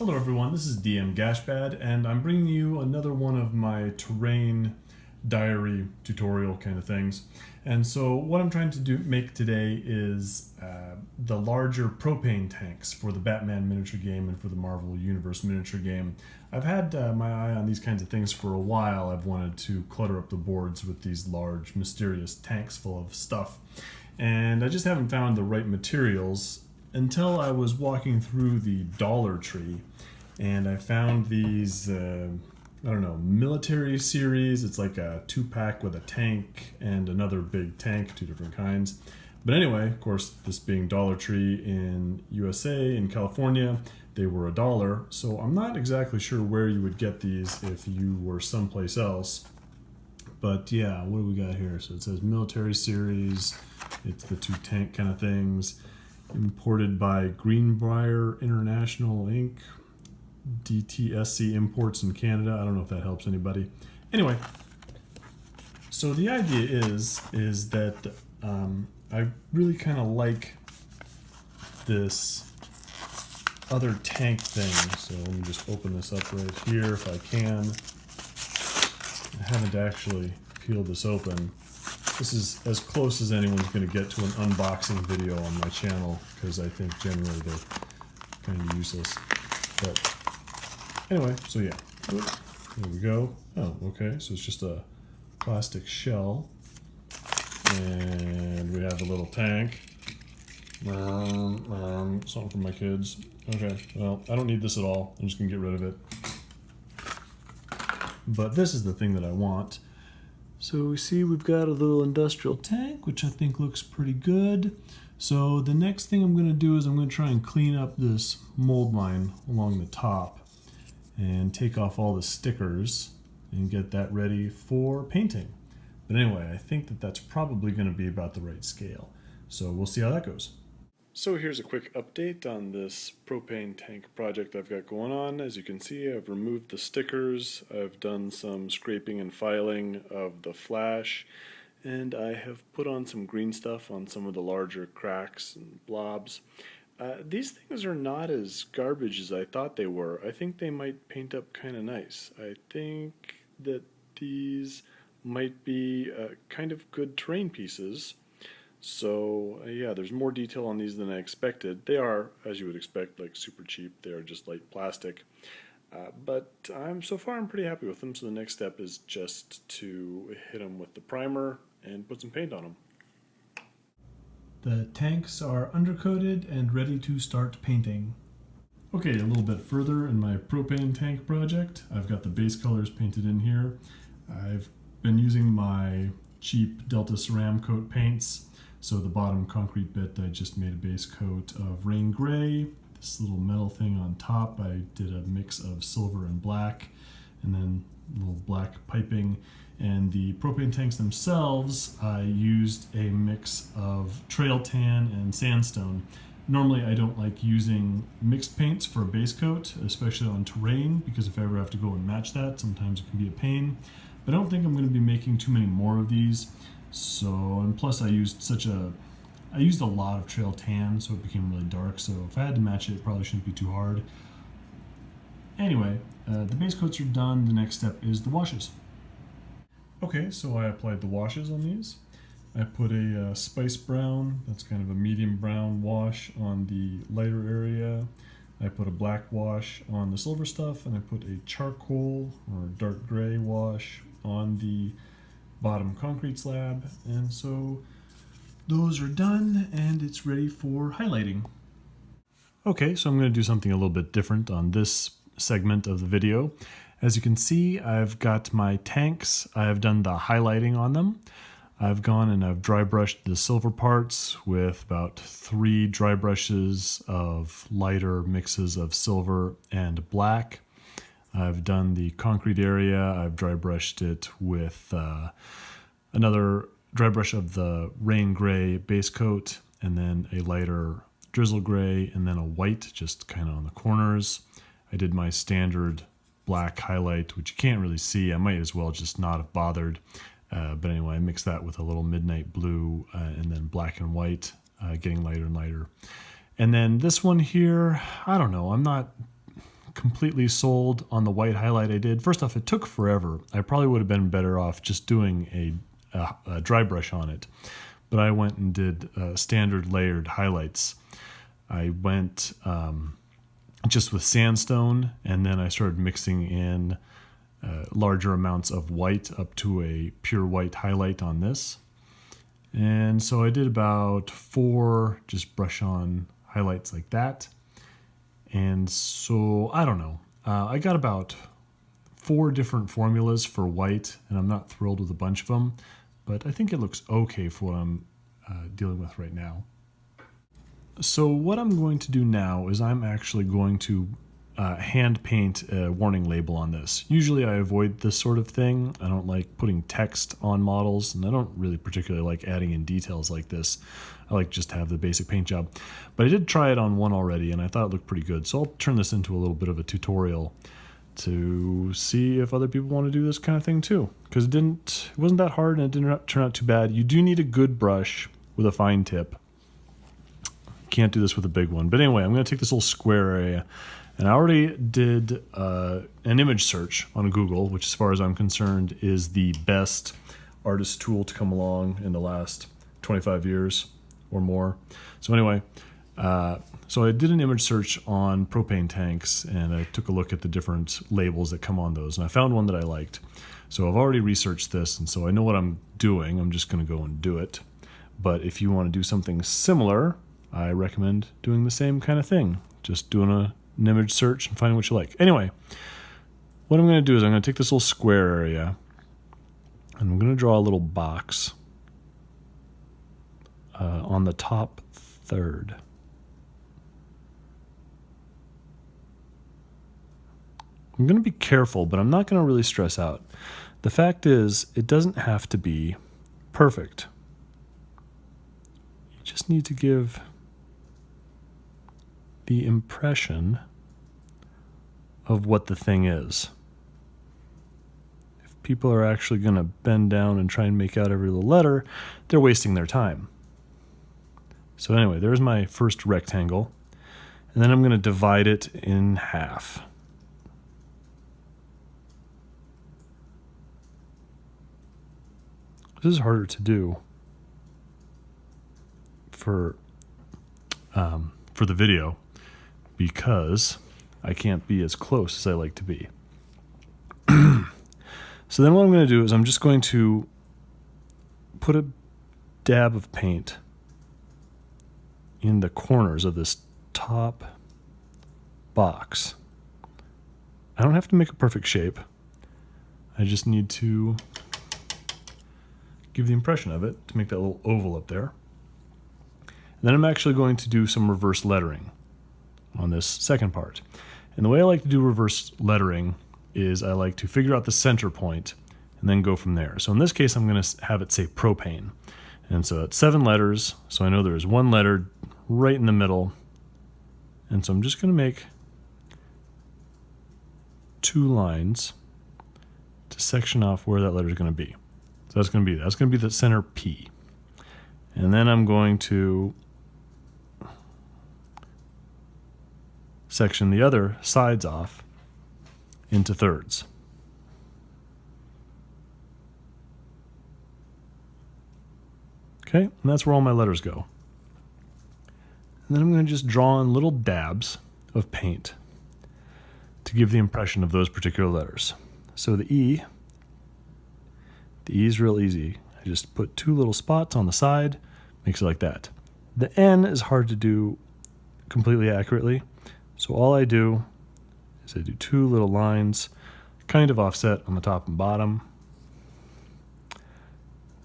Hello everyone, this is DM Gashbad, and I'm bringing you another one of my terrain diary tutorial kind of things. And so what I'm trying to make today is the larger propane tanks for the Batman miniature game and for the Marvel Universe miniature game. I've had my eye on these kinds of things for a while. I've wanted to clutter up the boards with these large mysterious tanks full of stuff, and I just haven't found the right materials until I was walking through the Dollar Tree and I found these, I don't know, military series. It's like a 2-pack with a tank and another big tank, 2 different kinds. But anyway, of course, this being Dollar Tree in USA, in California, they were $1. So I'm not exactly sure where you would get these if you were someplace else. But yeah, what do we got here? So it says military series. It's the 2 tank kind of things. Imported by Greenbrier International Inc. DTSC Imports in Canada. I don't know if that helps anybody. Anyway, so the idea is that I really kind of like this other tank thing. So let me just open this up right here if I can. I haven't actually peeled this open. This is as close as anyone's going to get to an unboxing video on my channel, because I think generally they're kind of useless. But anyway, so yeah, there we go. Oh, okay, so it's just a plastic shell, and we have a little tank. Something for my kids. Okay, well, I don't need this at all. I'm just going to get rid of it. But this is the thing that I want. So we see we've got a little industrial tank, which I think looks pretty good. So the next thing I'm going to do is I'm going to try and clean up this mold line along the top and take off all the stickers and get that ready for painting. But anyway, I think that that's probably going to be about the right scale. So we'll see how that goes. So here's a quick update on this propane tank project I've got going on. As you can see, I've removed the stickers, I've done some scraping and filing of the flash, and I have put on some green stuff on some of the larger cracks and blobs. These things are not as garbage as I thought they were. I think they might paint up kind of nice. I think that these might be kind of good terrain pieces. So yeah, there's more detail on these than I expected. They are, as you would expect, like super cheap. They are just light plastic. But so far I'm pretty happy with them. So the next step is just to hit them with the primer and put some paint on them. The tanks are undercoated and ready to start painting. Okay, a little bit further in my propane tank project, I've got the base colors painted in here. I've been using my cheap Delta Ceramcoat paints. So the bottom concrete bit, I just made a base coat of rain gray. This little metal thing on top, I did a mix of silver and black, and then a little black piping. And the propane tanks themselves, I used a mix of trail tan and sandstone. Normally I don't like using mixed paints for a base coat, especially on terrain, because if I ever have to go and match that, sometimes it can be a pain. But I don't think I'm going to be making too many more of these. So, and plus I used a lot of trail tan, so it became really dark. So if I had to match it, it probably shouldn't be too hard. Anyway, the base coats are done. The next step is the washes. Okay, so I applied the washes on these. I put a spice brown, that's kind of a medium brown wash on the lighter area. I put a black wash on the silver stuff, and I put a charcoal or dark gray wash on the bottom concrete slab. And so those are done and it's ready for highlighting. Okay, so I'm going to do something a little bit different on this segment of the video. As you can see, I've got my tanks. I've done the highlighting on them. I've gone and I've dry brushed the silver parts with about 3 dry brushes of lighter mixes of silver and black. I've done the concrete area. I've dry brushed it with another dry brush of the rain gray base coat, and then a lighter drizzle gray, and then a white just kind of on the corners. I did my standard black highlight, which you can't really see. I might as well just not have bothered. But anyway, I mixed that with a little midnight blue and then black and white, getting lighter and lighter. And then this one here, I don't know, I'm not completely sold on the white highlight I did. First off, it took forever. I probably would have been better off just doing a dry brush on it. But I went and did standard layered highlights. I went just with sandstone, and then I started mixing in larger amounts of white up to a pure white highlight on this. And so I did about 4 just brush on highlights like that. And so, I don't know, I got about 4 different formulas for white, and I'm not thrilled with a bunch of them, but I think it looks okay for what I'm dealing with right now. So what I'm going to do now is I'm actually going to hand paint a warning label on this. Usually I avoid this sort of thing. I don't like putting text on models, and I don't really particularly like adding in details like this. I like just to have the basic paint job. But I did try it on one already, and I thought it looked pretty good. So I'll turn this into a little bit of a tutorial to see if other people want to do this kind of thing too. Because it wasn't that hard, and it didn't turn out too bad. You do need a good brush with a fine tip. Can't do this with a big one. But anyway, I'm going to take this little square area, and I already did an image search on Google, which as far as I'm concerned is the best artist tool to come along in the last 25 years or more. So anyway, so I did an image search on propane tanks, and I took a look at the different labels that come on those, and I found one that I liked. So I've already researched this, and so I know what I'm doing. I'm just going to go and do it. But if you want to do something similar, I recommend doing the same kind of thing. Just doing an image search and finding what you like. Anyway, what I'm going to do is I'm going to take this little square area, and I'm going to draw a little box on the top third. I'm going to be careful, but I'm not going to really stress out. The fact is, it doesn't have to be perfect. You just need to give the impression of what the thing is. If people are actually going to bend down and try and make out every little letter, they're wasting their time. So anyway, there's my first rectangle, and then I'm going to divide it in half. This is harder to do for the video because I can't be as close as I like to be. So then what I'm going to do is I'm just going to put a dab of paint in the corners of this top box. I don't have to make a perfect shape. I just need to give the impression of it to make that little oval up there. And then I'm actually going to do some reverse lettering on this second part. And the way I like to do reverse lettering is I like to figure out the center point and then go from there. So in this case, I'm going to have it say propane. And so it's 7 letters, so I know there's 1 letter right in the middle. And so I'm just going to make 2 lines to section off where that letter is going to be. So that's going to be the center P. And then I'm going to section the other sides off into thirds. Okay, and that's where all my letters go. And then I'm going to just draw in little dabs of paint to give the impression of those particular letters. So the E is real easy. I just put 2 little spots on the side, makes it like that. The N is hard to do completely accurately, so all I do is I do 2 little lines, kind of offset on the top and bottom.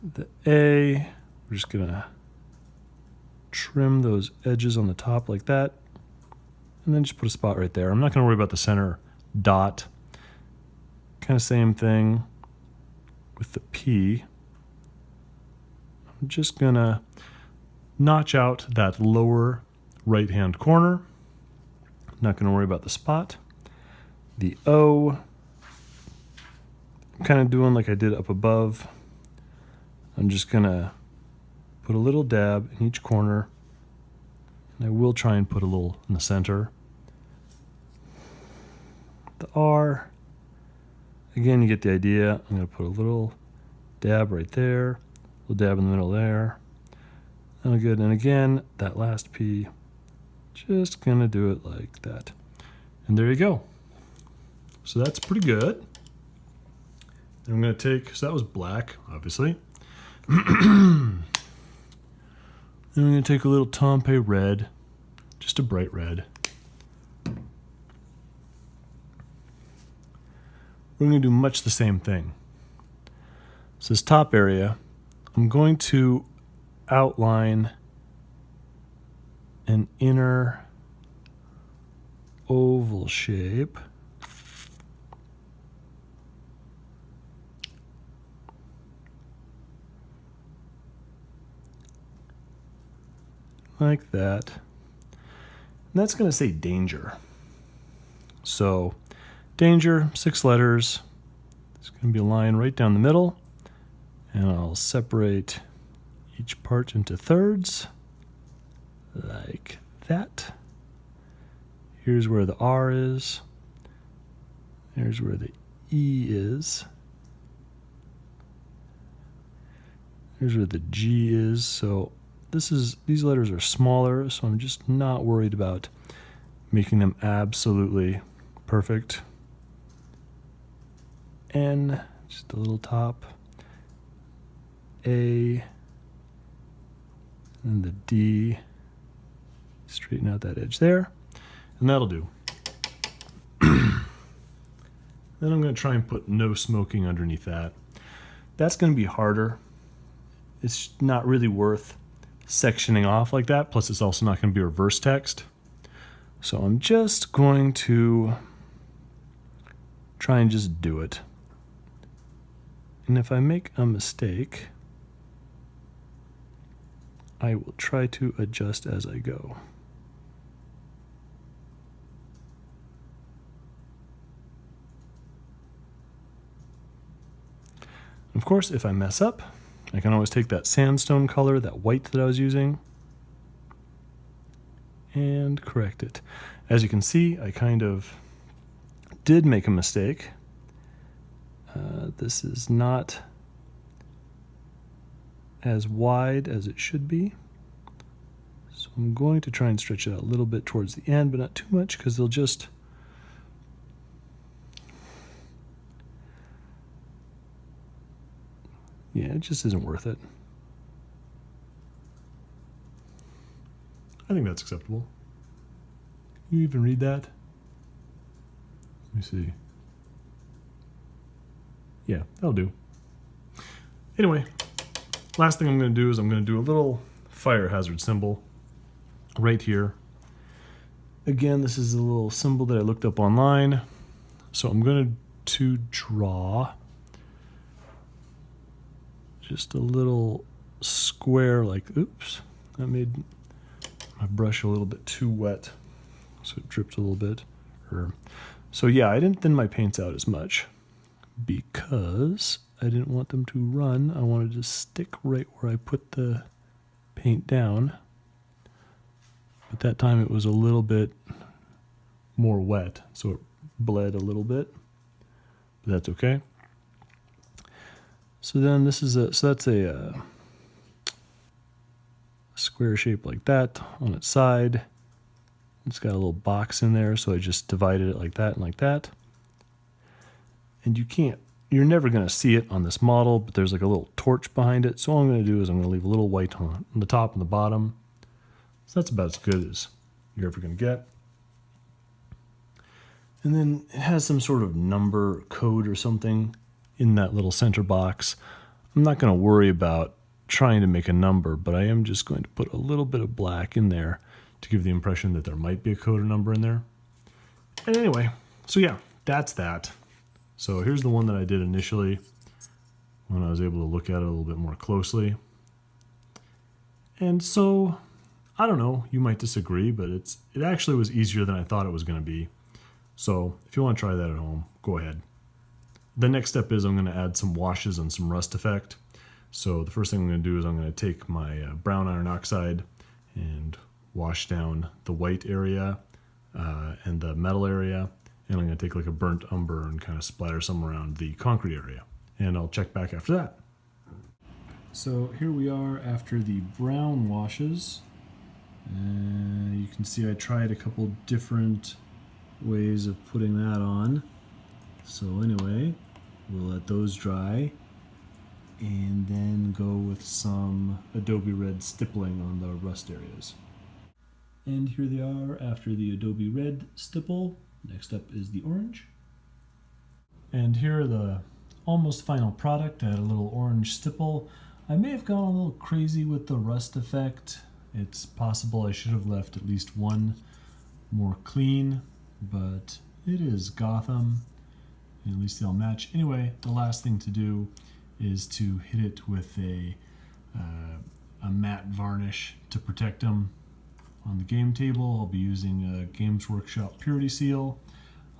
The A, we're just going to trim those edges on the top like that, and then just put a spot right there. I'm not going to worry about the center dot. Kind of same thing with the P. I'm just going to notch out that lower right-hand corner. Not going to worry about the spot. The O, I'm kind of doing like I did up above. I'm just going to put a little dab in each corner, and I will try and put a little in the center. the R. Again, you get the idea. I'm going to put a little dab right there, a little dab in the middle there. Oh, good. And again, that last P, just going to do it like that. And there you go. So that's pretty good. And I'm going to take, so that was black, obviously. Then I'm going to take a little Tompe red, just a bright red. We're going to do much the same thing. So this top area, I'm going to outline an inner oval shape. Like that. And that's going to say danger. So danger, 6 letters. It's going to be a line right down the middle. And I'll separate each part into thirds, like that. Here's where the R is. There's where the E is. Here's where the G is. So these letters are smaller, so I'm just not worried about making them absolutely perfect. N, just a little top. A, and the D, straighten out that edge there, and that'll do. Then I'm going to try and put no smoking underneath that. That's going to be harder. It's not really worth sectioning off like that, plus it's also not going to be reverse text. So I'm just going to try and just do it. And if I make a mistake, I will try to adjust as I go. Of course, if I mess up, I can always take that sandstone color, that white that I was using, and correct it. As you can see, I kind of did make a mistake. This is not as wide as it should be. So I'm going to try and stretch it out a little bit towards the end, but not too much, because they'll just it just isn't worth it. I think that's acceptable. Can you even read that? Let me see. Yeah, that'll do. Anyway, last thing I'm going to do is I'm going to do a little fire hazard symbol right here. Again, this is a little symbol that I looked up online. So I'm going to draw just a little square, like, oops, that made my brush a little bit too wet, so it dripped a little bit. So yeah, I didn't thin my paints out as much because I didn't want them to run. I wanted to stick right where I put the paint down. But that time it was a little bit more wet, so it bled a little bit, but that's okay. So then this is that's a square shape like that on its side. It's got a little box in there, so I just divided it like that and like that. And you're never going to see it on this model, but there's like a little torch behind it. So all I'm going to do is I'm going to leave a little white on the top and the bottom. So that's about as good as you're ever going to get. And then it has some sort of number code or something in that little center box. I'm not going to worry about trying to make a number, but I am just going to put a little bit of black in there to give the impression that there might be a code or number in there. And anyway, so yeah, that's that. So here's the one that I did initially when I was able to look at it a little bit more closely. And so, I don't know, you might disagree, but it actually was easier than I thought it was going to be. So if you want to try that at home, go ahead. The next step is I'm going to add some washes and some rust effect. So the first thing I'm going to do is I'm going to take my brown iron oxide and wash down the white area and the metal area, And I'm going to take like a burnt umber and kind of splatter some around the concrete area. And I'll check back after that. So here we are after the brown washes. And you can see I tried a couple different ways of putting that on. So anyway, we'll let those dry and then go with some Adobe Red stippling on the rust areas. And here they are after the Adobe Red stipple. Next up is the orange. And here are the almost final product. I had a little orange stipple. I may have gone a little crazy with the rust effect. It's possible I should have left at least one more clean, but it is Gotham, and at least they'll match. Anyway, the last thing to do is to hit it with a matte varnish to protect them. On the game table, I'll be using a Games Workshop Purity Seal.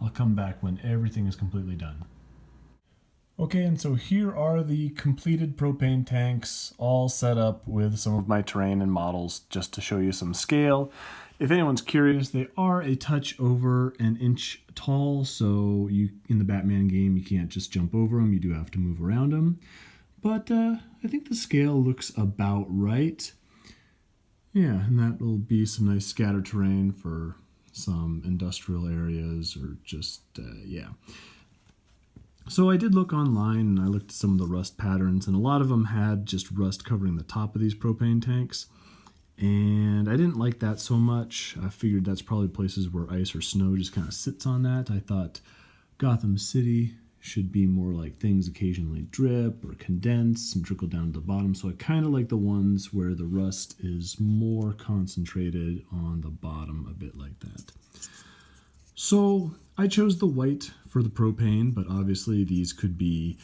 I'll come back when everything is completely done. Okay, and so here are the completed propane tanks, all set up with some of my terrain and models, just to show you some scale. If anyone's curious, they are a touch over an inch tall, so in the Batman game you can't just jump over them, you do have to move around them. But I think the scale looks about right. Yeah, and that will be some nice scatter terrain for some industrial areas or just, yeah. So I did look online and I looked at some of the rust patterns, and a lot of them had just rust covering the top of these propane tanks. And I didn't like that so much. I figured that's probably places where ice or snow just kind of sits on that. I thought Gotham City should be more like things occasionally drip or condense and trickle down to the bottom. So I kind of like the ones where the rust is more concentrated on the bottom, a bit like that. So I chose the white for the propane, but obviously these could be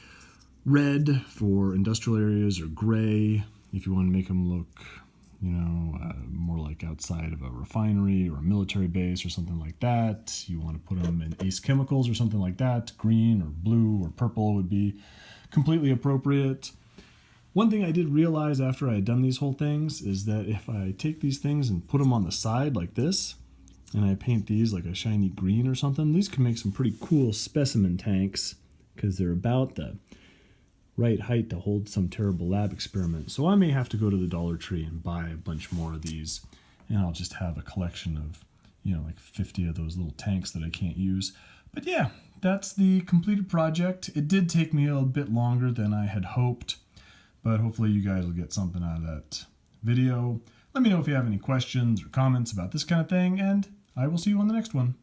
red for industrial areas or gray if you want to make them look, you know, more like outside of a refinery or a military base or something like that. You want to put them in Ace Chemicals or something like that. Green or blue or purple would be completely appropriate. One thing I did realize after I had done these whole things is that if I take these things and put them on the side like this, and I paint these like a shiny green or something, these can make some pretty cool specimen tanks because they're about the right height to hold some terrible lab experiment. So I may have to go to the Dollar Tree and buy a bunch more of these, and I'll just have a collection of, you know, like 50 of those little tanks that I can't use. But yeah, that's the completed project. It did take me a bit longer than I had hoped, but hopefully you guys will get something out of that video. Let me know if you have any questions or comments about this kind of thing, and I will see you on the next one.